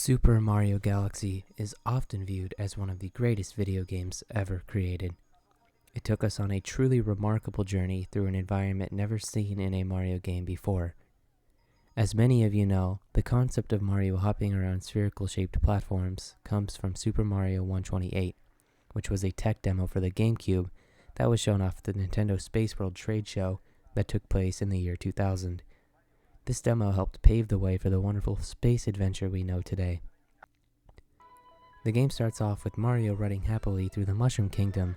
Super Mario Galaxy is often viewed as one of the greatest video games ever created. It took us on a truly remarkable journey through an environment never seen in a Mario game before. As many of you know, the concept of Mario hopping around spherical-shaped platforms comes from Super Mario 128, which was a tech demo for the GameCube that was shown off at the Nintendo Space World trade show that took place in the year 2000. This demo helped pave the way for the wonderful space adventure we know today. The game starts off with Mario running happily through the Mushroom Kingdom.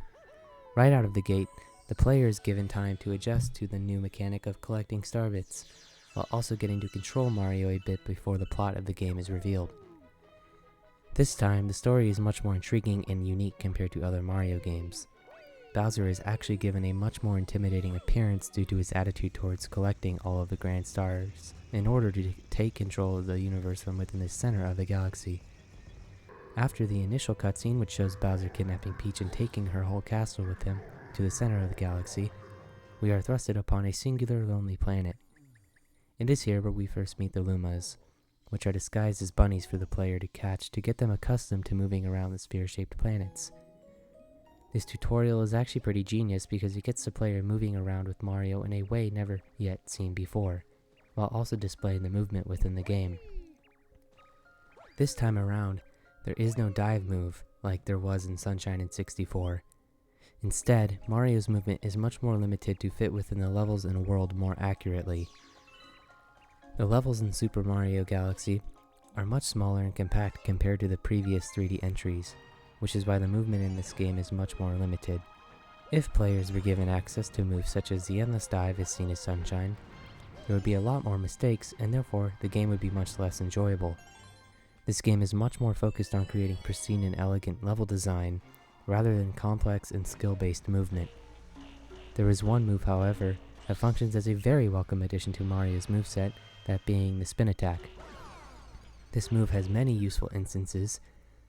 Right out of the gate, the player is given time to adjust to the new mechanic of collecting star bits, while also getting to control Mario a bit before the plot of the game is revealed. This time, the story is much more intriguing and unique compared to other Mario games. Bowser is actually given a much more intimidating appearance due to his attitude towards collecting all of the grand stars in order to take control of the universe from within the center of the galaxy. After the initial cutscene, which shows Bowser kidnapping Peach and taking her whole castle with him to the center of the galaxy, we are thrusted upon a singular lonely planet. It is here where we first meet the Lumas, which are disguised as bunnies for the player to catch to get them accustomed to moving around the sphere-shaped planets. This tutorial is actually pretty genius because it gets the player moving around with Mario in a way never yet seen before, while also displaying the movement within the game. This time around, there is no dive move like there was in Sunshine in 64. Instead, Mario's movement is much more limited to fit within the levels and world more accurately. The levels in Super Mario Galaxy are much smaller and compact compared to the previous 3D entries, which is why the movement in this game is much more limited. If players were given access to moves such as the endless dive as seen in Sunshine, there would be a lot more mistakes and therefore the game would be much less enjoyable. This game is much more focused on creating pristine and elegant level design rather than complex and skill-based movement. There is one move, however, that functions as a very welcome addition to Mario's moveset, that being the spin attack. This move has many useful instances.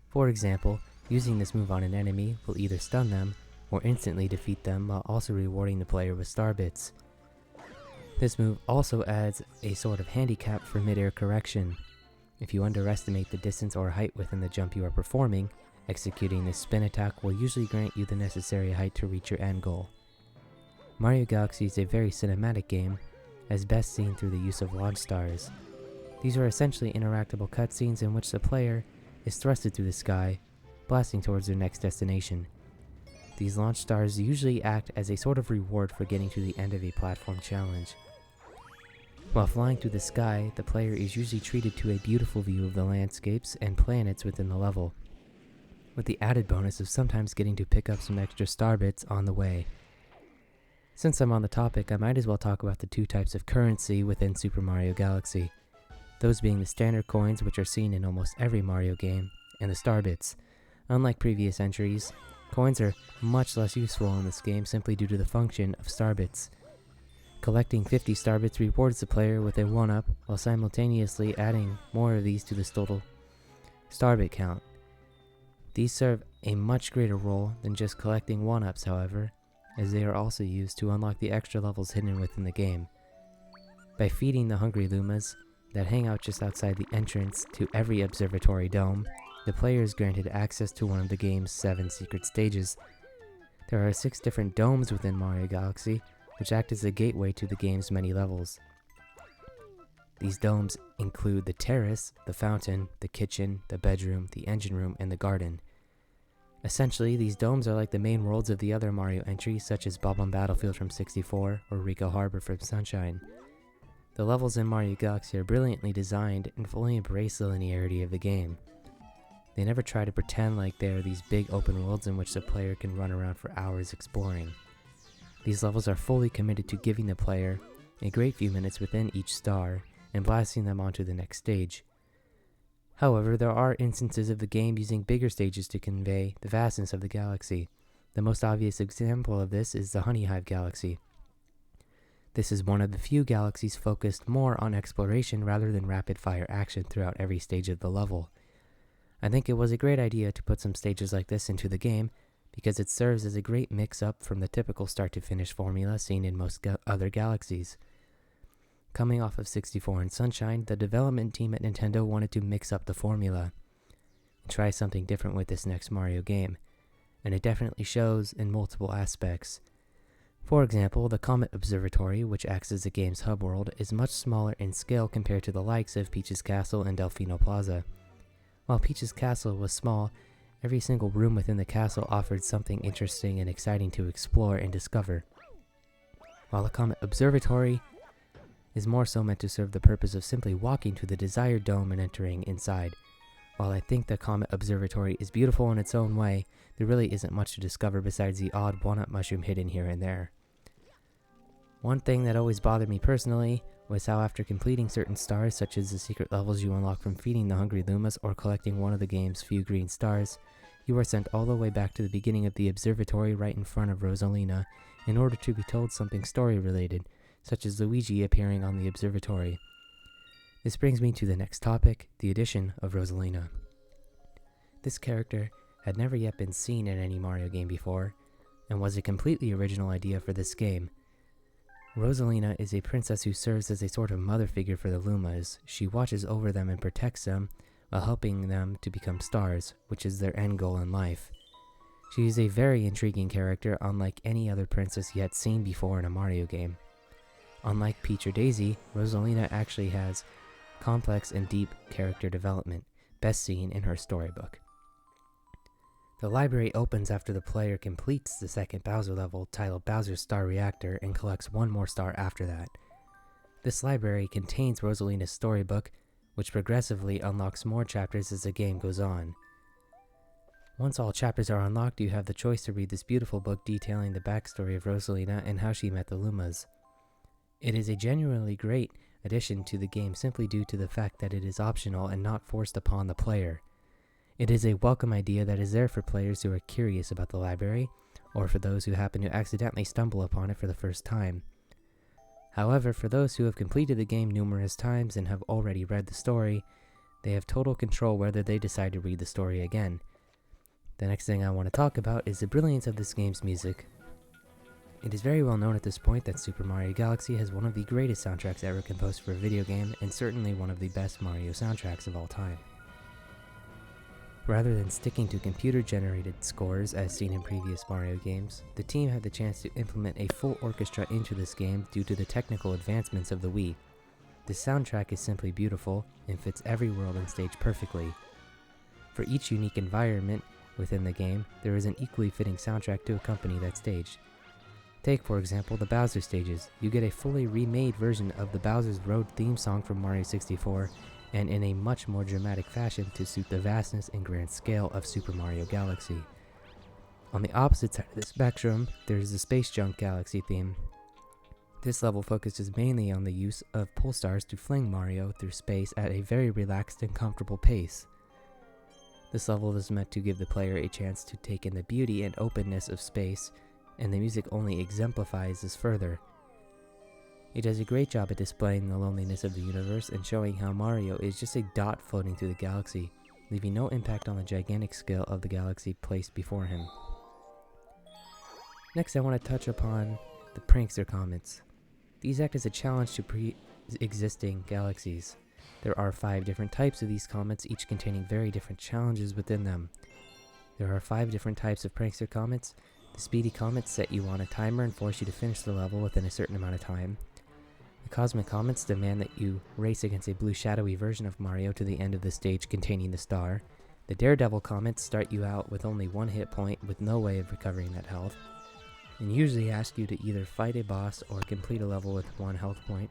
For example, using this move on an enemy will either stun them or instantly defeat them while also rewarding the player with star bits. This move also adds a sort of handicap for mid-air correction. If you underestimate the distance or height within the jump you are performing, executing this spin attack will usually grant you the necessary height to reach your end goal. Mario Galaxy is a very cinematic game, as best seen through the use of launch stars. These are essentially interactable cutscenes in which the player is thrusted through the sky, blasting towards their next destination. These launch stars usually act as a sort of reward for getting to the end of a platform challenge. While flying through the sky, the player is usually treated to a beautiful view of the landscapes and planets within the level, with the added bonus of sometimes getting to pick up some extra star bits on the way. Since I'm on the topic, I might as well talk about the two types of currency within Super Mario Galaxy, those being the standard coins, which are seen in almost every Mario game, and the star bits. Unlike previous entries, coins are much less useful in this game simply due to the function of star bits. Collecting 50 star bits rewards the player with a 1-up, while simultaneously adding more of these to the total star bit count. These serve a much greater role than just collecting 1-ups, however, as they are also used to unlock the extra levels hidden within the game. By feeding the hungry Lumas that hang out just outside the entrance to every observatory dome, the player is granted access to one of the game's 7 secret stages. There are 6 different domes within Mario Galaxy, which act as a gateway to the game's many levels. These domes include the terrace, the fountain, the kitchen, the bedroom, the engine room, and the garden. Essentially, these domes are like the main worlds of the other Mario entries, such as Bob-omb Battlefield from 64 or Rico Harbor from Sunshine. The levels in Mario Galaxy are brilliantly designed and fully embrace the linearity of the game. They never try to pretend like they are these big open worlds in which the player can run around for hours exploring. These levels are fully committed to giving the player a great few minutes within each star and blasting them onto the next stage. However, there are instances of the game using bigger stages to convey the vastness of the galaxy. The most obvious example of this is the Honey Hive Galaxy. This is one of the few galaxies focused more on exploration rather than rapid-fire action throughout every stage of the level. I think it was a great idea to put some stages like this into the game because it serves as a great mix-up from the typical start-to-finish formula seen in most other galaxies. Coming off of 64 and Sunshine, the development team at Nintendo wanted to mix up the formula and try something different with this next Mario game, and it definitely shows in multiple aspects. For example, the Comet Observatory, which acts as the game's hub world, is much smaller in scale compared to the likes of Peach's Castle and Delfino Plaza. While Peach's Castle was small, every single room within the castle offered something interesting and exciting to explore and discover. While the Comet Observatory is more so meant to serve the purpose of simply walking to the desired dome and entering inside. While I think the Comet Observatory is beautiful in its own way, there really isn't much to discover besides the odd walnut mushroom hidden here and there. One thing that always bothered me personally was how after completing certain stars, such as the secret levels you unlock from feeding the hungry Lumas or collecting one of the game's few green stars, you are sent all the way back to the beginning of the observatory right in front of Rosalina in order to be told something story-related, such as Luigi appearing on the observatory. This brings me to the next topic, the addition of Rosalina. This character had never yet been seen in any Mario game before, and was a completely original idea for this game. Rosalina is a princess who serves as a sort of mother figure for the Lumas. She watches over them and protects them, while helping them to become stars, which is their end goal in life. She is a very intriguing character, unlike any other princess yet seen before in a Mario game. Unlike Peach or Daisy, Rosalina actually has complex and deep character development, best seen in her storybook. The library opens after the player completes the second Bowser level, titled Bowser's Star Reactor, and collects one more star after that. This library contains Rosalina's storybook, which progressively unlocks more chapters as the game goes on. Once all chapters are unlocked, you have the choice to read this beautiful book detailing the backstory of Rosalina and how she met the Lumas. It is a genuinely great addition to the game simply due to the fact that it is optional and not forced upon the player. It is a welcome idea that is there for players who are curious about the library, or for those who happen to accidentally stumble upon it for the first time. However, for those who have completed the game numerous times and have already read the story, they have total control whether they decide to read the story again. The next thing I want to talk about is the brilliance of this game's music. It is very well known at this point that Super Mario Galaxy has one of the greatest soundtracks ever composed for a video game, and certainly one of the best Mario soundtracks of all time. Rather than sticking to computer-generated scores as seen in previous Mario games, the team had the chance to implement a full orchestra into this game due to the technical advancements of the Wii. The soundtrack is simply beautiful and fits every world and stage perfectly. For each unique environment within the game, there is an equally fitting soundtrack to accompany that stage. Take, for example, the Bowser stages. You get a fully remade version of the Bowser's Road theme song from Mario 64, and in a much more dramatic fashion to suit the vastness and grand scale of Super Mario Galaxy. On the opposite side of the spectrum, there is the Space Junk Galaxy theme. This level focuses mainly on the use of pole stars to fling Mario through space at a very relaxed and comfortable pace. This level is meant to give the player a chance to take in the beauty and openness of space, and the music only exemplifies this further. It does a great job at displaying the loneliness of the universe and showing how Mario is just a dot floating through the galaxy, leaving no impact on the gigantic scale of the galaxy placed before him. Next, I want to touch upon the Prankster Comets. These act as a challenge to pre-existing galaxies. There are 5 different types of these comets, each containing very different challenges within them. There are 5 different types of Prankster Comets. The Speedy Comets set you on a timer and force you to finish the level within a certain amount of time. The Cosmic Comets demand that you race against a blue shadowy version of Mario to the end of the stage containing the star. The Daredevil Comets start you out with only 1 hit point with no way of recovering that health, and usually ask you to either fight a boss or complete a level with 1 health point.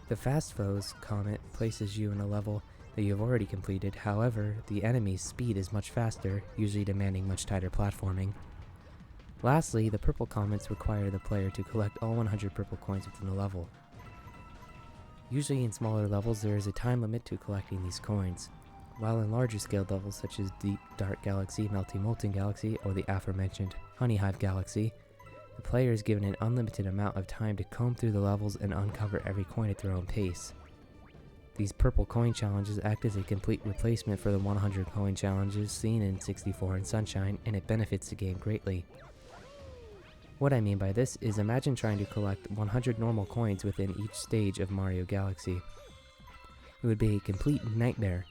The Fast Foes Comet places you in a level that you have already completed, however, the enemy's speed is much faster, usually demanding much tighter platforming. Lastly, the Purple Comets require the player to collect all 100 purple coins within the level. Usually in smaller levels there is a time limit to collecting these coins, while in larger scaled levels such as Deep Dark Galaxy, Melty Molten Galaxy, or the aforementioned Honey Hive Galaxy, the player is given an unlimited amount of time to comb through the levels and uncover every coin at their own pace. These purple coin challenges act as a complete replacement for the 100 coin challenges seen in 64 and Sunshine, and it benefits the game greatly. What I mean by this is imagine trying to collect 100 normal coins within each stage of Mario Galaxy. It would be a complete nightmare,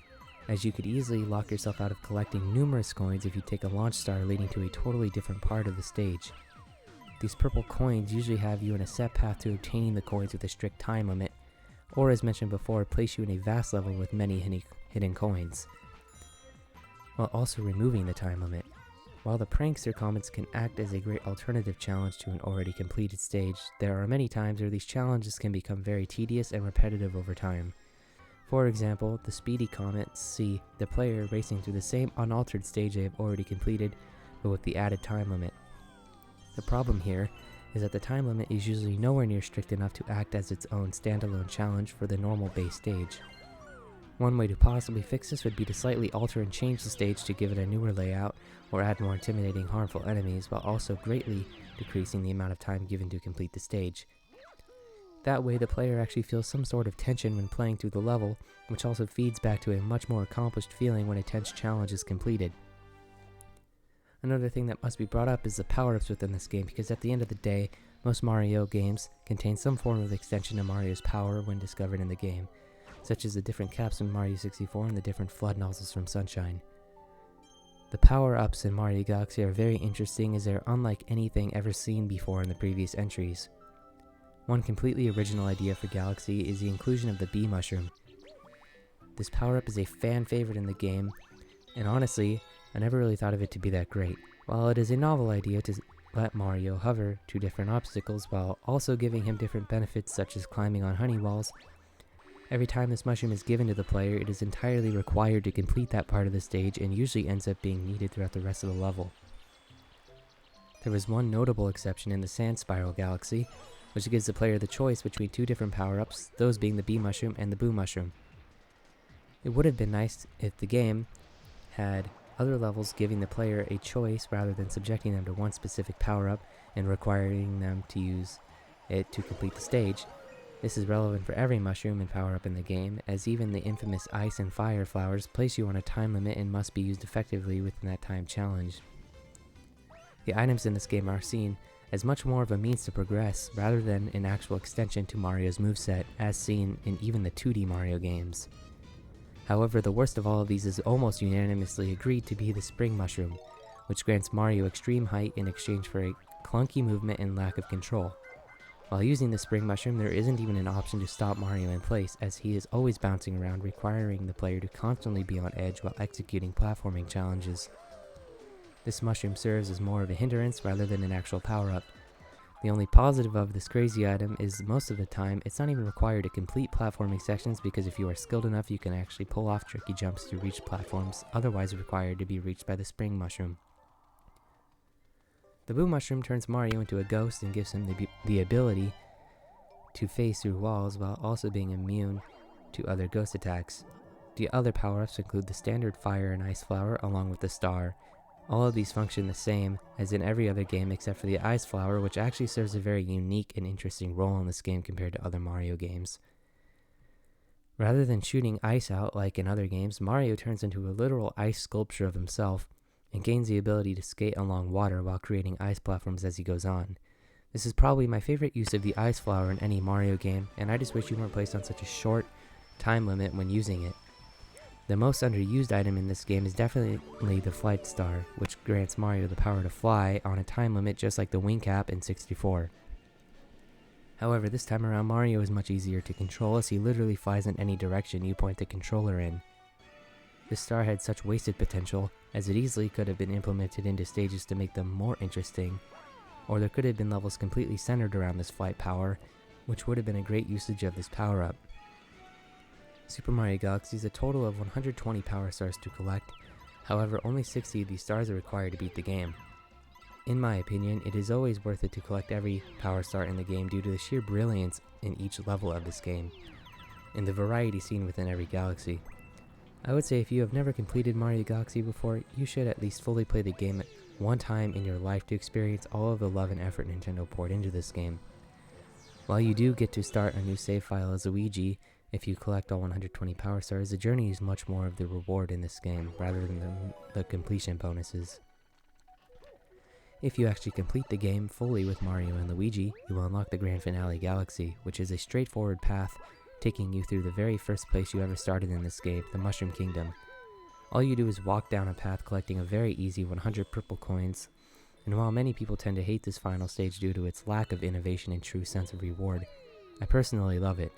as you could easily lock yourself out of collecting numerous coins if you take a launch star leading to a totally different part of the stage. These purple coins usually have you in a set path to obtaining the coins with a strict time limit, or as mentioned before, place you in a vast level with many hidden coins, while also removing the time limit. While the prankster comments can act as a great alternative challenge to an already completed stage, there are many times where these challenges can become very tedious and repetitive over time. For example, the speedy comments see the player racing through the same unaltered stage they have already completed, but with the added time limit. The problem here is that the time limit is usually nowhere near strict enough to act as its own standalone challenge for the normal base stage. One way to possibly fix this would be to slightly alter and change the stage to give it a newer layout, or add more intimidating, harmful enemies, while also greatly decreasing the amount of time given to complete the stage. That way the player actually feels some sort of tension when playing through the level, which also feeds back to a much more accomplished feeling when a tense challenge is completed. Another thing that must be brought up is the power-ups within this game, because at the end of the day, most Mario games contain some form of extension of Mario's power when discovered in the game, such as the different caps in Mario 64 and the different flood nozzles from Sunshine. The power-ups in Mario Galaxy are very interesting as they are unlike anything ever seen before in the previous entries. One completely original idea for Galaxy is the inclusion of the bee mushroom. This power-up is a fan favorite in the game, and honestly, I never really thought of it to be that great. While it is a novel idea to let Mario hover to different obstacles while also giving him different benefits such as climbing on honey walls, every time this mushroom is given to the player, it is entirely required to complete that part of the stage and usually ends up being needed throughout the rest of the level. There was one notable exception in the Sand Spiral Galaxy, which gives the player the choice between two different power-ups, those being the bee mushroom and the boo mushroom. It would have been nice if the game had other levels giving the player a choice rather than subjecting them to one specific power-up and requiring them to use it to complete the stage. This is relevant for every mushroom and power-up in the game, as even the infamous ice and fire flowers place you on a time limit and must be used effectively within that time challenge. The items in this game are seen as much more of a means to progress rather than an actual extension to Mario's moveset, as seen in even the 2D Mario games. However, the worst of all of these is almost unanimously agreed to be the spring mushroom, which grants Mario extreme height in exchange for a clunky movement and lack of control. While using the spring mushroom, there isn't even an option to stop Mario in place, as he is always bouncing around, requiring the player to constantly be on edge while executing platforming challenges. This mushroom serves as more of a hindrance rather than an actual power-up. The only positive of this crazy item is most of the time it's not even required to complete platforming sections, because if you are skilled enough you can actually pull off tricky jumps to reach platforms otherwise required to be reached by the spring mushroom. The boo mushroom turns Mario into a ghost and gives him the ability to phase through walls while also being immune to other ghost attacks. The other power-ups include the standard fire and ice flower along with the star. All of these function the same as in every other game except for the ice flower, which actually serves a very unique and interesting role in this game compared to other Mario games. Rather than shooting ice out like in other games, Mario turns into a literal ice sculpture of himself and gains the ability to skate along water while creating ice platforms as he goes on. This is probably my favorite use of the ice flower in any Mario game, and I just wish you weren't placed on such a short time limit when using it. The most underused item in this game is definitely the Flight Star, which grants Mario the power to fly on a time limit just like the Wing Cap in 64. However, this time around Mario is much easier to control, as he literally flies in any direction you point the controller in. This star had such wasted potential, as it easily could have been implemented into stages to make them more interesting, or there could have been levels completely centered around this flight power, which would have been a great usage of this power-up. Super Mario Galaxy is a total of 120 power stars to collect, however only 60 of these stars are required to beat the game. In my opinion, it is always worth it to collect every power star in the game due to the sheer brilliance in each level of this game, and the variety seen within every galaxy. I would say if you have never completed Mario Galaxy before, you should at least fully play the game one time in your life to experience all of the love and effort Nintendo poured into this game. While you do get to start a new save file as Luigi, if you collect all 120 power stars, the journey is much more of the reward in this game, rather than the completion bonuses. If you actually complete the game fully with Mario and Luigi, you will unlock the grand finale Galaxy, which is a straightforward path taking you through the very first place you ever started in this game, the Mushroom Kingdom. All you do is walk down a path collecting a very easy 100 purple coins, and while many people tend to hate this final stage due to its lack of innovation and true sense of reward, I personally love it.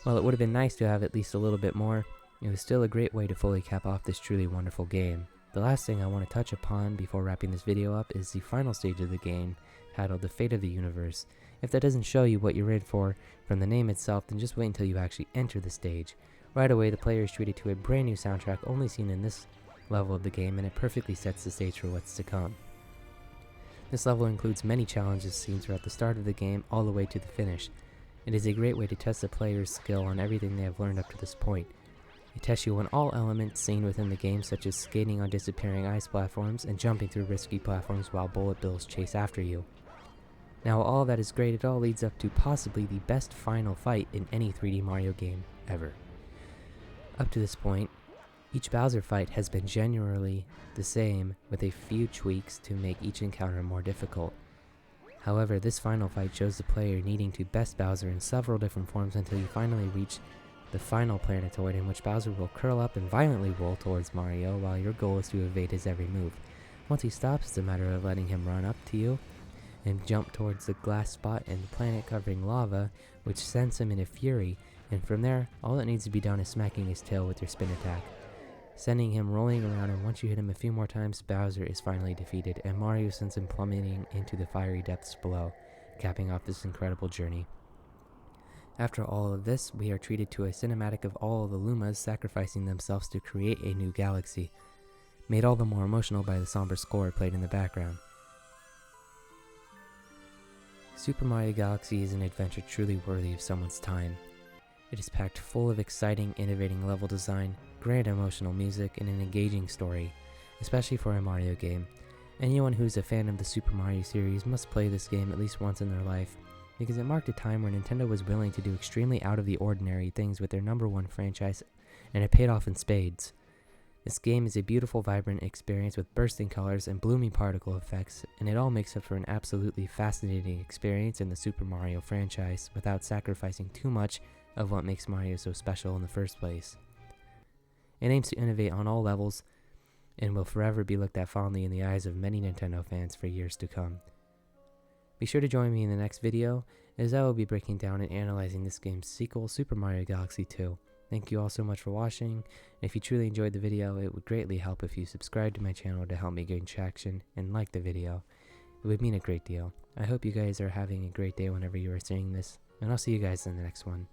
While it would have been nice to have at least a little bit more, it was still a great way to fully cap off this truly wonderful game. The last thing I want to touch upon before wrapping this video up is the final stage of the game, titled The Fate of the Universe. If that doesn't show you what you're in for from the name itself, then just wait until you actually enter the stage. Right away, the player is treated to a brand new soundtrack only seen in this level of the game, and it perfectly sets the stage for what's to come. This level includes many challenges seen throughout the start of the game all the way to the finish. It is a great way to test the player's skill on everything they have learned up to this point. It tests you on all elements seen within the game, such as skating on disappearing ice platforms and jumping through risky platforms while bullet bills chase after you. Now, all that is great, it all leads up to possibly the best final fight in any 3D Mario game ever. Up to this point, each Bowser fight has been generally the same, with a few tweaks to make each encounter more difficult. However, this final fight shows the player needing to best Bowser in several different forms until you finally reach the final planetoid, in which Bowser will curl up and violently roll towards Mario while your goal is to evade his every move. Once he stops, it's a matter of letting him run up to you and jump towards the glass spot in the planet covering lava, which sends him in a fury, and from there, all that needs to be done is smacking his tail with your spin attack, sending him rolling around, and once you hit him a few more times, Bowser is finally defeated, and Mario sends him plummeting into the fiery depths below, capping off this incredible journey. After all of this, we are treated to a cinematic of all of the Lumas sacrificing themselves to create a new galaxy, made all the more emotional by the somber score played in the background. Super Mario Galaxy is an adventure truly worthy of someone's time. It is packed full of exciting, innovating level design, grand emotional music, and an engaging story, especially for a Mario game. Anyone who's a fan of the Super Mario series must play this game at least once in their life, because it marked a time where Nintendo was willing to do extremely out of the ordinary things with their #1 franchise, and it paid off in spades. This game is a beautiful, vibrant experience with bursting colors and blooming particle effects, and it all makes up for an absolutely fascinating experience in the Super Mario franchise without sacrificing too much of what makes Mario so special in the first place. It aims to innovate on all levels and will forever be looked at fondly in the eyes of many Nintendo fans for years to come. Be sure to join me in the next video, as I will be breaking down and analyzing this game's sequel, Super Mario Galaxy 2. Thank you all so much for watching. If you truly enjoyed the video, it would greatly help if you subscribe to my channel to help me gain traction and like the video. It would mean a great deal. I hope you guys are having a great day whenever you are seeing this, and I'll see you guys in the next one.